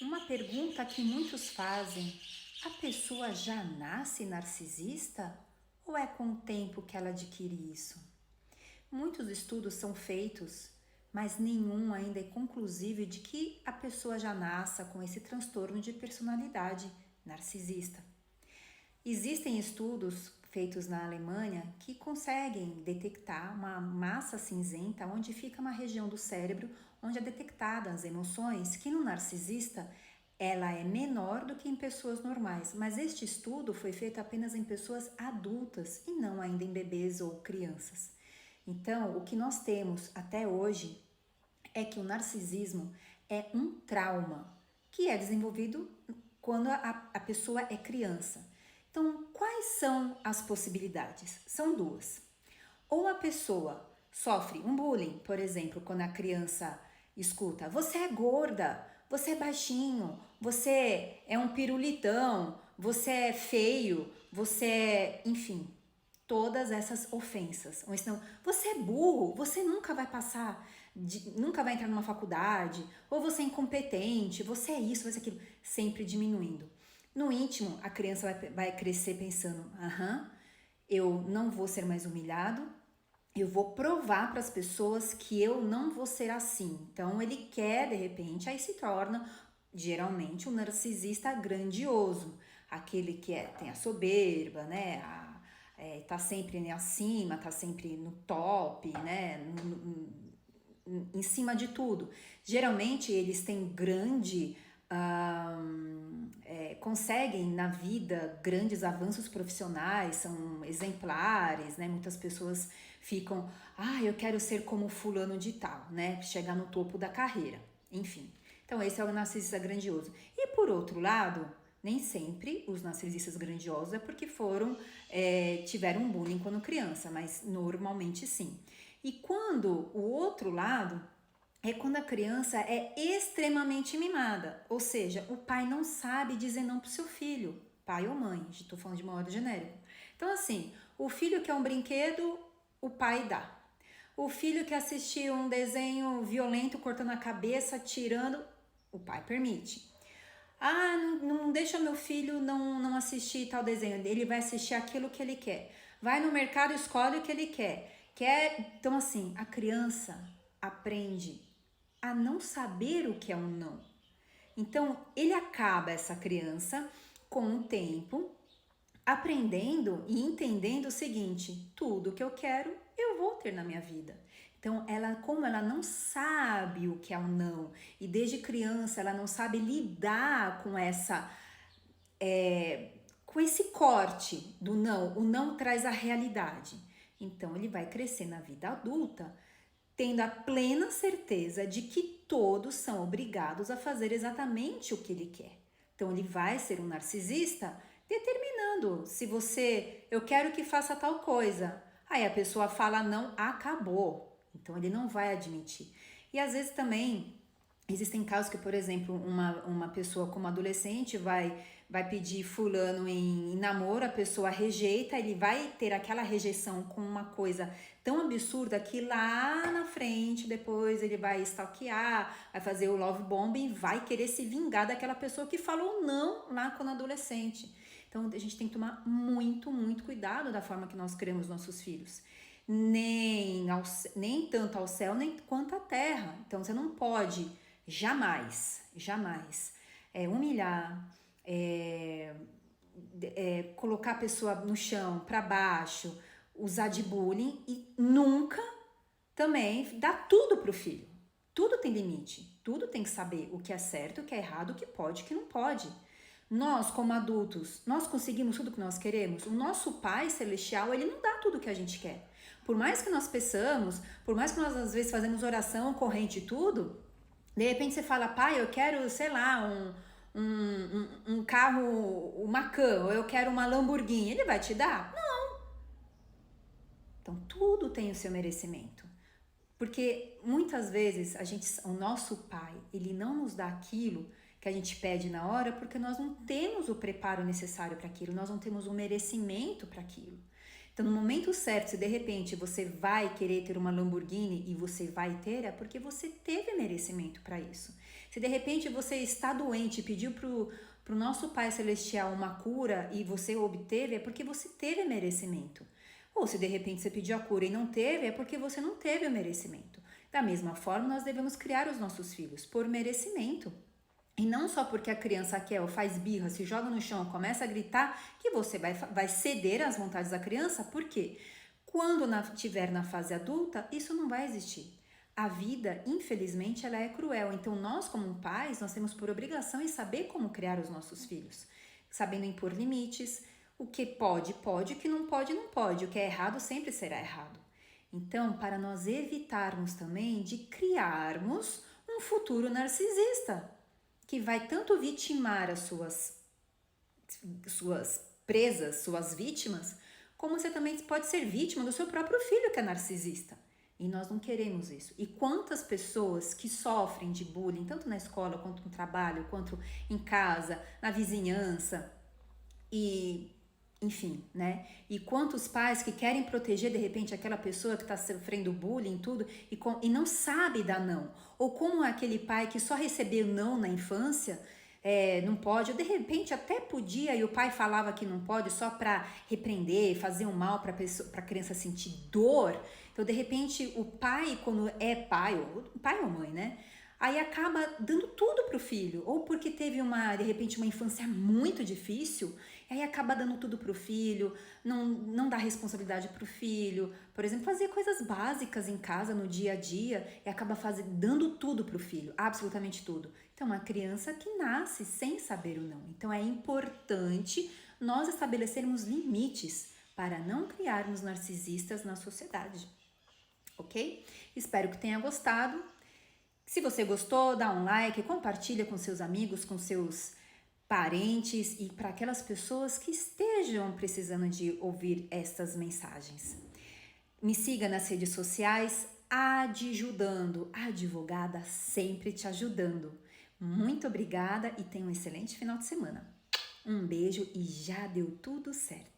Uma pergunta que muitos fazem: a pessoa já nasce narcisista ou é com o tempo que ela adquire isso? Muitos estudos são feitos, mas nenhum ainda é conclusivo de que a pessoa já nasça com esse transtorno de personalidade narcisista. Existem estudos feitos na Alemanha que conseguem detectar uma massa cinzenta onde fica uma região do cérebro onde é detectada as emoções, que no narcisista ela é menor do que em pessoas normais, mas este estudo foi feito apenas em pessoas adultas e não ainda em bebês ou crianças. Então, o que nós temos até hoje é que o narcisismo é um trauma que é desenvolvido quando a pessoa é criança. Então, quais são as possibilidades? São duas. Ou a pessoa sofre um bullying, por exemplo, quando a criança escuta: você é gorda, você é baixinho, você é um pirulitão, você é feio, você é, enfim, todas essas ofensas. Ou senão, você é burro, você nunca vai passar, nunca vai entrar numa faculdade, ou você é incompetente, você é isso, você é aquilo, sempre diminuindo. No íntimo, a criança vai crescer pensando: aham, eu não vou ser mais humilhado, eu vou provar para as pessoas que eu não vou ser assim. Então ele quer, de repente, aí se torna geralmente um narcisista grandioso, aquele que tem a soberba, né? Tá sempre, né, acima, tá sempre no top, né? Em cima de tudo. Geralmente eles têm conseguem na vida grandes avanços profissionais, são exemplares, né? Muitas pessoas ficam, eu quero ser como fulano de tal, né? Chegar no topo da carreira, enfim. Então esse é o narcisista grandioso. E por outro lado, nem sempre os narcisistas grandiosos é porque tiveram um bullying quando criança, mas normalmente sim. E quando o outro lado é quando a criança é extremamente mimada, ou seja, o pai não sabe dizer não pro seu filho, pai ou mãe, estou falando de modo genérico. Então assim, o filho quer um brinquedo, o pai dá. O filho quer assistir um desenho violento, cortando a cabeça, tirando, o pai permite. Não deixa meu filho não assistir tal desenho, ele vai assistir aquilo que ele quer. Vai no mercado, escolhe o que ele quer. Então assim, a criança aprende a não saber o que é um não. Então, ele acaba, essa criança, com o tempo, aprendendo e entendendo o seguinte: tudo que eu quero, eu vou ter na minha vida. Então, como ela não sabe o que é o não, e desde criança ela não sabe lidar com esse corte do não, o não traz a realidade. Então, ele vai crescer na vida adulta tendo a plena certeza de que todos são obrigados a fazer exatamente o que ele quer. Então ele vai ser um narcisista determinando se eu quero que faça tal coisa. Aí a pessoa fala não, acabou. Então ele não vai admitir. E às vezes também existem casos que, por exemplo, uma pessoa como adolescente vai pedir fulano em namoro, a pessoa rejeita, ele vai ter aquela rejeição com uma coisa tão absurda que lá na frente, depois ele vai stalkear, vai fazer o love bombing, vai querer se vingar daquela pessoa que falou não lá quando adolescente. Então a gente tem que tomar muito, muito cuidado da forma que nós criamos nossos filhos. Nem tanto ao céu, nem quanto à terra. Então você não pode jamais, jamais humilhar, colocar a pessoa no chão, para baixo, usar de bullying e nunca também dar tudo pro filho. Tudo tem limite, tudo tem que saber o que é certo, o que é errado, o que pode, o que não pode. Nós, como adultos, nós conseguimos tudo que nós queremos? O nosso Pai Celestial, ele não dá tudo que a gente quer. Por mais que nós peçamos, por mais que nós às vezes fazemos oração, corrente e tudo, de repente você fala: pai, eu quero, sei lá, um carro, uma Macan, ou eu quero uma Lamborghini. Ele vai te dar? Não. Então tudo tem o seu merecimento. Porque muitas vezes o nosso pai, ele não nos dá aquilo que a gente pede na hora porque nós não temos o preparo necessário para aquilo, nós não temos o merecimento para aquilo. Então, no momento certo, se de repente você vai querer ter uma Lamborghini e você vai ter, é porque você teve merecimento para isso. Se de repente você está doente e pediu pro nosso Pai Celestial uma cura e você obteve, é porque você teve merecimento. Ou se de repente você pediu a cura e não teve, é porque você não teve o merecimento. Da mesma forma, nós devemos criar os nossos filhos por merecimento. E não só porque a criança quer ou faz birra, se joga no chão, começa a gritar, que você vai ceder às vontades da criança, por quê? Quando estiver na fase adulta, isso não vai existir. A vida, infelizmente, ela é cruel. Então, nós como pais, nós temos por obrigação em saber como criar os nossos filhos. Sabendo impor limites, o que pode, pode, o que não pode, não pode. O que é errado sempre será errado. Então, para nós evitarmos também de criarmos um futuro narcisista, que vai tanto vitimar as suas presas, suas vítimas, como você também pode ser vítima do seu próprio filho que é narcisista. E nós não queremos isso. E quantas pessoas que sofrem de bullying, tanto na escola, quanto no trabalho, quanto em casa, na vizinhança, e enfim, né? E quantos pais que querem proteger de repente aquela pessoa que está sofrendo bullying tudo e não sabe dar não. Ou como é aquele pai que só recebeu não na infância, não pode, ou de repente até podia e o pai falava que não pode só para repreender, fazer um mal para a criança sentir dor. Então, de repente, o pai, quando é pai ou mãe, né? Aí acaba dando tudo pro filho, ou porque teve de repente, uma infância muito difícil, e aí acaba dando tudo pro filho, não dá responsabilidade pro filho, por exemplo, fazer coisas básicas em casa, no dia a dia, e acaba dando tudo pro filho, absolutamente tudo. Então, uma criança que nasce sem saber o não. Então, é importante nós estabelecermos limites para não criarmos narcisistas na sociedade, ok? Espero que tenha gostado. Se você gostou, dá um like, compartilha com seus amigos, com seus parentes e para aquelas pessoas que estejam precisando de ouvir estas mensagens. Me siga nas redes sociais, Adjudando, advogada sempre te ajudando. Muito obrigada e tenha um excelente final de semana. Um beijo e já deu tudo certo.